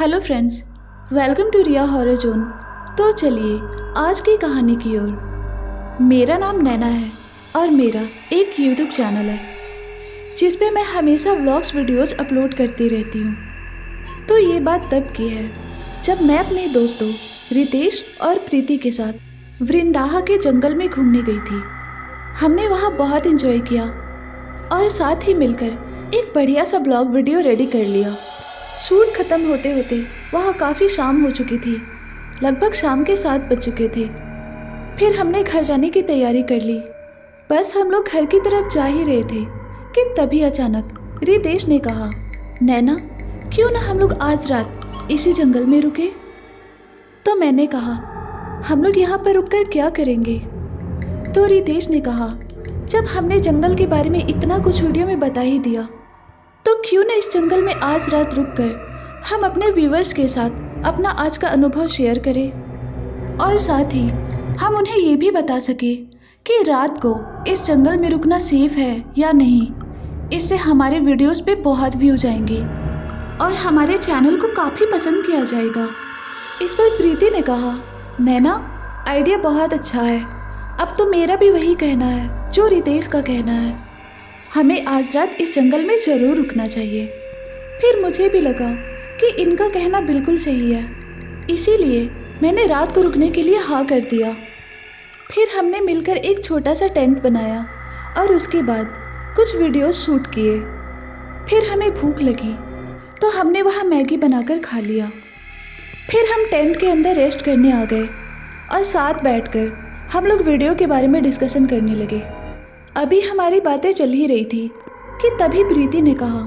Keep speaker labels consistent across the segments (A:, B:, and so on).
A: Hello friends, welcome to Riya horror zone. तो चलिए आज की कहानी की ओर। मेरा नाम नैना है और मेरा एक यूट्यूब चैनल है जिस पे मैं हमेशा व्लॉग्स वीडियोस अपलोड करती रहती हूँ। तो ये बात तब की है जब मैं अपने दोस्तों रितेश और प्रीति के साथ वृंदाहा के जंगल में घूमने गई थी। हमने वहाँ बहुत एंजॉय किया और साथ ही मिलकर एक बढ़िया सा ब्लॉग वीडियो रेडी कर लिया। शूट ख़त्म होते होते वहाँ काफ़ी शाम हो चुकी थी, लगभग शाम के 7 बज चुके थे। फिर हमने घर जाने की तैयारी कर ली। बस हम लोग घर की तरफ जा ही रहे थे कि तभी अचानक रितेश ने कहा, नैना क्यों ना हम लोग आज रात इसी जंगल में रुके। तो मैंने कहा, हम लोग यहाँ पर रुककर क्या करेंगे। तो रितेश ने कहा, जब हमने जंगल के बारे में इतना कुछ वीडियो में बता ही दिया तो क्यों ना इस जंगल में आज रात रुककर हम अपने व्यूवर्स के साथ अपना आज का अनुभव शेयर करें और साथ ही हम उन्हें ये भी बता सके कि रात को इस जंगल में रुकना सेफ है या नहीं। इससे हमारे वीडियोस पे बहुत व्यू जाएंगे और हमारे चैनल को काफ़ी पसंद किया जाएगा। इस पर प्रीति ने कहा, नैना आइडिया बहुत अच्छा है। अब तो मेरा भी वही कहना है जो रितेश का कहना है, हमें आज रात इस जंगल में ज़रूर रुकना चाहिए। फिर मुझे भी लगा कि इनका कहना बिल्कुल सही है, इसीलिए मैंने रात को रुकने के लिए हाँ कर दिया। फिर हमने मिलकर एक छोटा सा टेंट बनाया और उसके बाद कुछ वीडियोस शूट किए। फिर हमें भूख लगी तो हमने वहाँ मैगी बनाकर खा लिया। फिर हम टेंट के अंदर रेस्ट करने आ गए और साथ बैठकर हम लोग वीडियो के बारे में डिस्कशन करने लगे। अभी हमारी बातें चल ही रही थी कि तभी प्रीति ने कहा,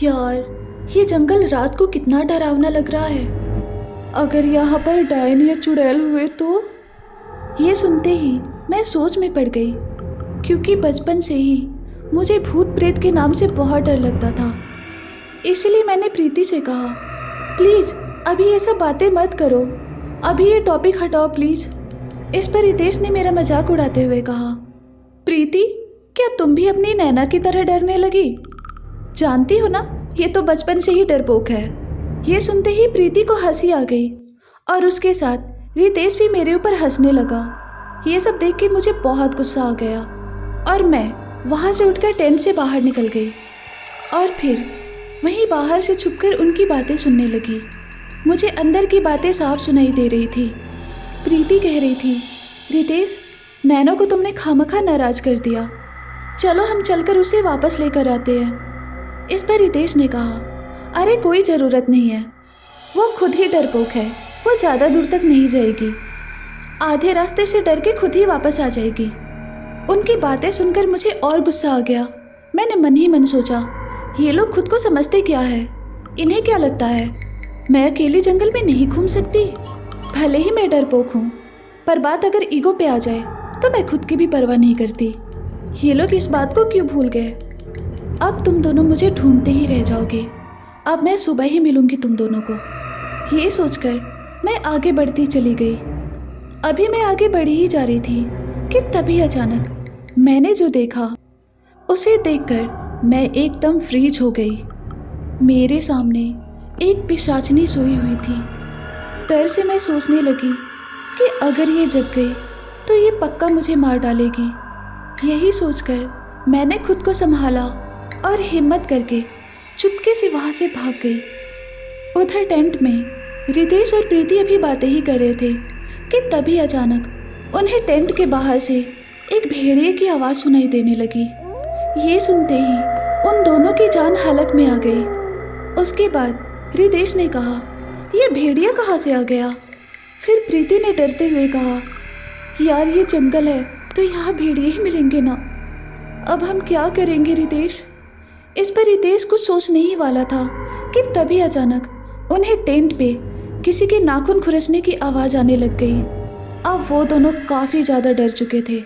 A: यार ये जंगल रात को कितना डरावना लग रहा है। अगर यहाँ पर डायन या चुड़ैल हुए तो। ये सुनते ही मैं सोच में पड़ गई, क्योंकि बचपन से ही मुझे भूत प्रेत के नाम से बहुत डर लगता था। इसलिए मैंने प्रीति से कहा, प्लीज़ अभी ये सब बातें मत करो, अभी ये टॉपिक हटाओ प्लीज़। इस पर रितेश ने मेरा मजाक उड़ाते हुए कहा, प्रीति क्या तुम भी अपनी नैना की तरह डरने लगी। जानती हो ना, ये तो बचपन से ही डरपोक है। ये सुनते ही प्रीति को हंसी आ गई और उसके साथ रितेश भी मेरे ऊपर हंसने लगा। ये सब देख के मुझे बहुत गुस्सा आ गया और मैं वहाँ से उठकर टेंट से बाहर निकल गई और फिर वहीं बाहर से छुपकर उनकी बातें सुनने लगी। मुझे अंदर की बातें साफ सुनाई दे रही थी। प्रीति कह रही थी, रितेश नैनो को तुमने खामखा नाराज कर दिया, चलो हम चलकर उसे वापस लेकर आते हैं। इस पर रितेश ने कहा, अरे कोई ज़रूरत नहीं है, वो खुद ही डरपोक है, वो ज़्यादा दूर तक नहीं जाएगी, आधे रास्ते से डर के खुद ही वापस आ जाएगी। उनकी बातें सुनकर मुझे और गुस्सा आ गया। मैंने मन ही मन सोचा, ये लोग खुद को समझते क्या है, इन्हें क्या लगता है मैं अकेली जंगल में नहीं घूम सकती। भले ही मैं डरपोक हूँ, पर बात अगर ईगो पे आ जाए तो मैं खुद की भी परवाह नहीं करती। ये लोग इस बात को क्यों भूल गए। अब तुम दोनों मुझे ढूंढते ही रह जाओगे। अब मैं सुबह ही मिलूंगी तुम दोनों को। ये सोचकर मैं आगे बढ़ती चली गई। अभी मैं आगे बढ़ी ही जा रही थी कि तभी अचानक मैंने जो देखा उसे देखकर मैं एकदम फ्रीज हो गई। मेरे सामने एक पिशाचनी सोई हुई थी। डर से मैं सोचने लगी कि अगर ये जग गई तो ये पक्का मुझे मार डालेगी। यही सोचकर मैंने खुद को संभाला और हिम्मत करके चुपके से वहाँ से भाग गई। उधर टेंट में रितेश और प्रीति अभी बातें ही कर रहे थे कि तभी अचानक उन्हें टेंट के बाहर से एक भेड़िए की आवाज़ सुनाई देने लगी। ये सुनते ही उन दोनों की जान हलक में आ गई। उसके बाद रितेश ने कहा, ये भेड़िया कहाँ से आ गया। फिर प्रीति ने डरते हुए कहा, यार ये जंगल है तो यहाँ भेड़िए ही मिलेंगे ना, अब हम क्या करेंगे रितेश। इस पर रितेश कुछ सोचने ही वाला था कि तभी अचानक उन्हें टेंट पे किसी के नाखून खुरसने की आवाज़ आने लग गई। अब वो दोनों काफ़ी ज़्यादा डर चुके थे।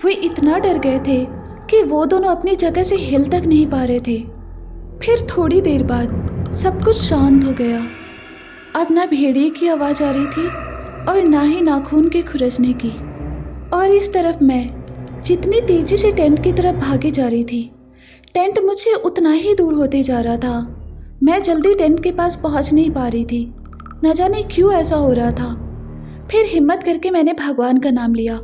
A: वो इतना डर गए थे कि वो दोनों अपनी जगह से हिल तक नहीं पा रहे थे। फिर थोड़ी देर बाद सब कुछ शांत हो गया। अब ना भेड़िए की आवाज़ आ रही थी और ना ही नाखून के खुरसने की। और इस तरफ मैं जितनी तेज़ी से टेंट की तरफ भागे जा रही थी, टेंट मुझसे उतना ही दूर होते जा रहा था। मैं जल्दी टेंट के पास पहुंच नहीं पा रही थी। न जाने क्यों ऐसा हो रहा था। फिर हिम्मत करके मैंने भगवान का नाम लिया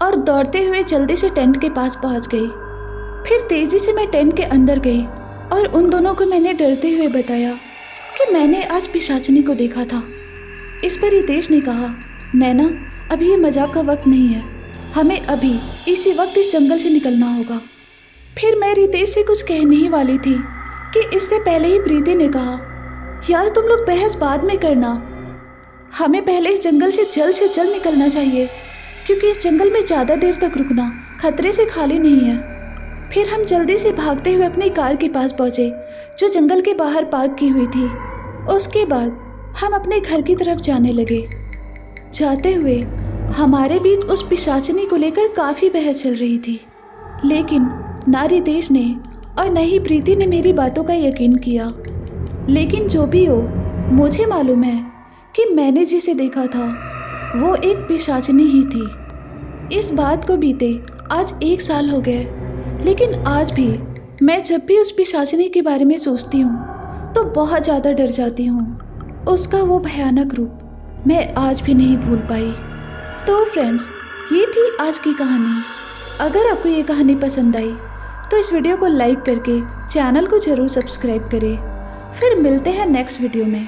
A: और दौड़ते हुए जल्दी से टेंट के पास पहुंच गई। फिर तेजी से मैं टेंट के अंदर गई और उन दोनों को मैंने डरते हुए बताया कि मैंने आज पिशाचनी को देखा था। इस पर रितेश ने कहा, नैना अभी ये मजाक का वक्त नहीं है, हमें अभी इसी वक्त इस जंगल से निकलना होगा। फिर मैं रितेश से कुछ कहने ही वाली थी कि इससे पहले ही प्रीति ने कहा, यार तुम लोग बहस बाद में करना, हमें पहले इस जंगल से जल्द निकलना चाहिए, क्योंकि इस जंगल में ज़्यादा देर तक रुकना खतरे से खाली नहीं है। फिर हम जल्दी से भागते हुए अपनी कार के पास पहुँचे जो जंगल के बाहर पार्क की हुई थी। उसके बाद हम अपने घर की तरफ जाने लगे। जाते हुए हमारे बीच उस पिशाचनी को लेकर काफ़ी बहस चल रही थी, लेकिन ना रितेश ने और न ही प्रीति ने मेरी बातों का यकीन किया। लेकिन जो भी हो, मुझे मालूम है कि मैंने जिसे देखा था वो एक पिशाचनी ही थी। इस बात को बीते आज 1 साल हो गए, लेकिन आज भी मैं जब भी उस पिशाचनी के बारे में सोचती हूँ तो बहुत ज़्यादा डर जाती हूँ। उसका वो भयानक रूप मैं आज भी नहीं भूल पाई। तो फ्रेंड्स, ये थी आज की कहानी। अगर आपको ये कहानी पसंद आई तो इस वीडियो को लाइक करके चैनल को ज़रूर सब्सक्राइब करें। फिर मिलते हैं नेक्स्ट वीडियो में।